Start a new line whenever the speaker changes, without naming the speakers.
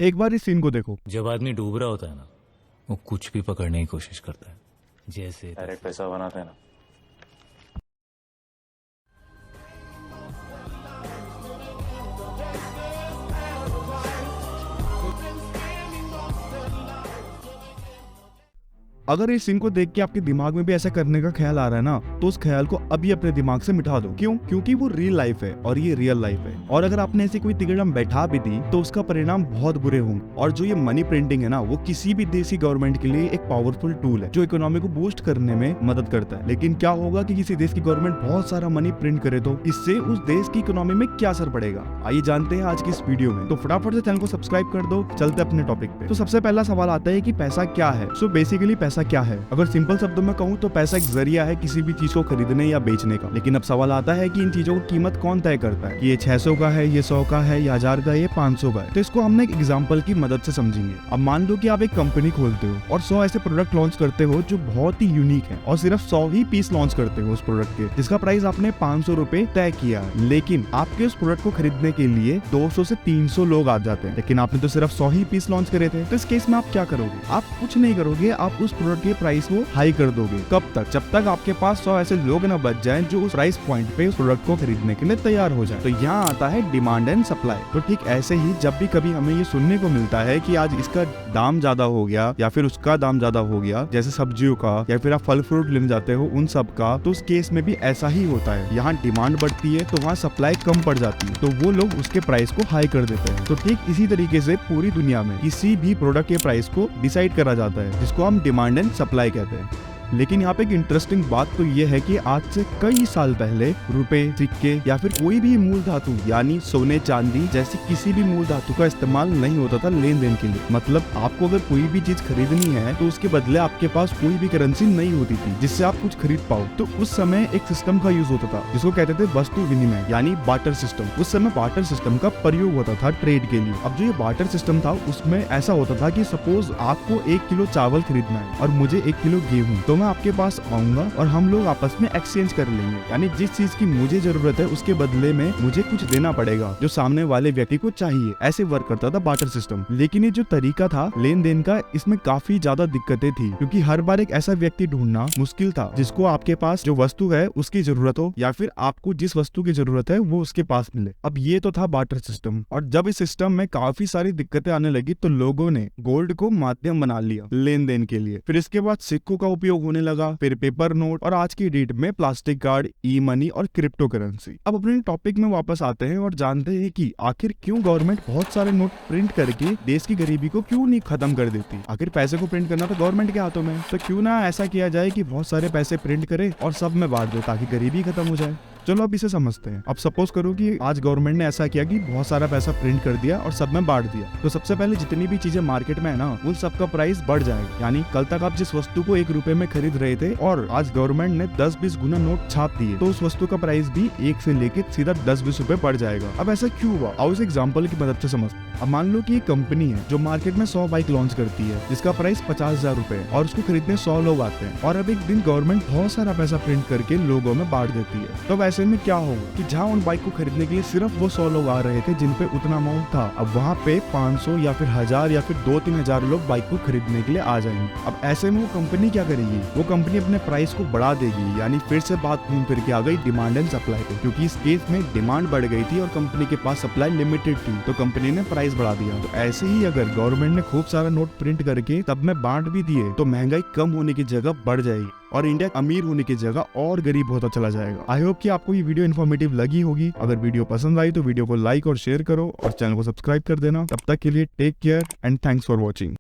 एक बार इस सीन को देखो।
जब आदमी डूब रहा होता है ना, वो कुछ भी पकड़ने की कोशिश करता है, जैसे
डायरेक्ट पैसा बनाते हैं ना।
अगर इस सीन को देख के आपके दिमाग में भी ऐसा करने का ख्याल आ रहा है ना, तो उस ख्याल को अभी अपने दिमाग से मिटा दो। क्यों? क्योंकि वो रियल लाइफ है और ये रियल लाइफ है। और अगर आपने ऐसी कोई तिकड़म बैठा भी दी तो उसका परिणाम बहुत बुरे होंगे। और जो ये मनी प्रिंटिंग है ना, वो किसी भी देश की गवर्नमेंट के लिए एक पावरफुल टूल है जो इकोनॉमी को बूस्ट करने में मदद करता है। लेकिन क्या होगा कि किसी देश की गवर्नमेंट बहुत सारा मनी प्रिंट करे तो इससे उस देश की इकोनॉमी में क्या असर पड़ेगा? आइए जानते हैं आज की इस वीडियो में। तो फटाफट से चैनल को सब्सक्राइब कर दो, चलते अपने टॉपिक पे। तो सबसे पहला सवाल आता है कि पैसा क्या है। सो बेसिकली पैसा क्या है? अगर सिंपल शब्दों में कहूँ तो पैसा एक जरिया है किसी भी चीज को खरीदने या बेचने का। लेकिन अब सवाल आता है कि इन चीजों की कीमत कौन तय करता है कि ये 600 का है, ये 100 का है, या 1000 का है, ये 500 का है। तो इसको हमने एक एग्जांपल की मदद से समझेंगे। अब मान लो कि आप एक कंपनी खोलते हो और 100 ऐसे प्रोडक्ट लॉन्च करते हो जो बहुत ही यूनिक है, और सिर्फ 100 ही पीस लॉन्च करते हो उस प्रोडक्ट के, जिसका प्राइस आपने 500 रुपए तय किया है। लेकिन आपके उस प्रोडक्ट को खरीदने के लिए 200 से 300 लोग आ जाते हैं, लेकिन आपने तो सिर्फ 100 ही पीस लॉन्च करे थे। तो इस केस में आप क्या करोगे? आप कुछ नहीं करोगे, आप उस प्रोडक्ट के प्राइस को हाई कर दोगे। कब तक? जब तक आपके पास 100 ऐसे लोग न बच जाएं जो उस प्राइस पॉइंट पे उस प्रोडक्ट को खरीदने के लिए तैयार हो जाएं। तो यहाँ आता है डिमांड एंड सप्लाई। तो ठीक ऐसे ही जब भी कभी हमें ये सुनने को मिलता है कि आज इसका दाम ज्यादा हो गया या फिर उसका दाम ज्यादा हो गया, जैसे सब्जियों का या फिर आप फल फ्रूट लेने जाते हो उन सब का, तो उस केस में भी ऐसा ही होता है। यहाँ डिमांड बढ़ती है तो वहाँ सप्लाई कम पड़ जाती है, तो वो लोग उसके प्राइस को हाई कर देते हैं। तो ठीक इसी तरीके से पूरी दुनिया में किसी भी प्रोडक्ट के प्राइस को डिसाइड करा जाता है, जिसको हम डिमांड एंड सप्लाई कहते हैं। लेकिन यहाँ पे एक इंटरेस्टिंग बात तो ये है कि आज से कई साल पहले रुपए, सिक्के या फिर कोई भी मूल धातु यानी सोने चांदी जैसी किसी भी मूल धातु का इस्तेमाल नहीं होता था लेन देन के लिए। मतलब आपको अगर कोई भी चीज खरीदनी है तो उसके बदले आपके पास कोई भी करेंसी नहीं होती थी जिससे आप कुछ खरीद पाओ। तो उस समय एक सिस्टम का यूज होता था जिसको कहते थे वस्तु विनिमय यानी बार्टर सिस्टम। उस समय बार्टर सिस्टम का प्रयोग होता था ट्रेड के लिए। अब जो ये बार्टर सिस्टम था उसमें ऐसा होता था कि सपोज आपको 1 किलो चावल खरीदना है और मुझे 1 किलो गेहूं, तो मैं आपके पास आऊंगा और हम लोग आपस में एक्सचेंज कर लेंगे। यानी जिस चीज की मुझे जरूरत है उसके बदले में मुझे कुछ देना पड़ेगा जो सामने वाले व्यक्ति को चाहिए। ऐसे वर्क करता था बार्टर सिस्टम। लेकिन ये जो तरीका था लेन देन का, इसमें काफी ज्यादा दिक्कतें थी, क्योंकि हर बार एक ऐसा व्यक्ति ढूंढना मुश्किल था जिसको आपके पास जो वस्तु है उसकी जरूरत हो या फिर आपको जिस वस्तु की जरूरत है वो उसके पास मिले। अब ये तो था बार्टर सिस्टम। और जब इस सिस्टम में काफी सारी दिक्कतें आने लगी तो लोगों ने गोल्ड को माध्यम बना लिया लेन देन के लिए। फिर इसके बाद सिक्कों का उपयोग होने लगा, फिर पेपर नोट, और आज की डेट में प्लास्टिक कार्ड, ई मनी और क्रिप्टो करेंसी। अब अपने टॉपिक में वापस आते हैं और जानते हैं कि आखिर क्यों गवर्नमेंट बहुत सारे नोट प्रिंट करके देश की गरीबी को क्यों नहीं खत्म कर देती। आखिर पैसे को प्रिंट करना तो गवर्नमेंट के हाथों में, तो क्यों ना ऐसा किया जाए कि बहुत सारे पैसे प्रिंट करे और सब में बांट दे ताकि गरीबी खत्म हो जाए। चलो अब इसे समझते हैं। अब सपोज करो कि आज गवर्नमेंट ने ऐसा किया कि बहुत सारा पैसा प्रिंट कर दिया और सब में बांट दिया। तो सबसे पहले जितनी भी चीजें मार्केट में है ना, उन सब का प्राइस बढ़ जाएगा। यानी कल तक आप जिस वस्तु को 1 रुपए में खरीद रहे थे और आज गवर्नमेंट ने 10-20 गुना नोट छाप दिए, तो उस वस्तु का प्राइस भी 1 से लेके सीधा 10-20 रुपए बढ़ जाएगा। अब ऐसा क्यों हुआ? आओ इस एग्जाम्पल की मदद से समझते हैं। अब मान लो कि एक कंपनी है जो मार्केट में 100 बाइक लॉन्च करती है जिसका प्राइस 50,000 रुपए है, और उसको खरीदने 100 लोग आते हैं। और अब एक दिन गवर्नमेंट बहुत सारा पैसा प्रिंट करके लोगों में बांट देती है। तो ऐसे में क्या होगा कि जहाँ उन बाइक को खरीदने के लिए सिर्फ वो 100 लोग आ रहे थे जिन पे उतना अमाउंट था, अब वहाँ पे 500 या फिर 1000 या फिर 2-3 हजार लोग बाइक को खरीदने के लिए आ जाएंगे। अब ऐसे में वो कंपनी क्या करेगी? वो कंपनी अपने प्राइस को बढ़ा देगी। यानी फिर से बात घूम फिर के आ गई डिमांड एंड सप्लाई पे, क्योंकि इस केस में डिमांड बढ़ गई थी और कंपनी के पास सप्लाई लिमिटेड थी, तो कंपनी ने प्राइस बढ़ा दिया। तो ऐसे ही अगर गवर्नमेंट ने खूब सारा नोट प्रिंट करके सब में बांट भी दिए तो महंगाई कम होने की जगह बढ़ जाएगी और इंडिया अमीर होने की जगह और गरीब होता चला जाएगा। आई होप कि आपको ये वीडियो इन्फॉर्मेटिव लगी होगी। अगर वीडियो पसंद आई तो वीडियो को लाइक और शेयर करो और चैनल को सब्सक्राइब कर देना। तब तक के लिए take care and thanks for watching.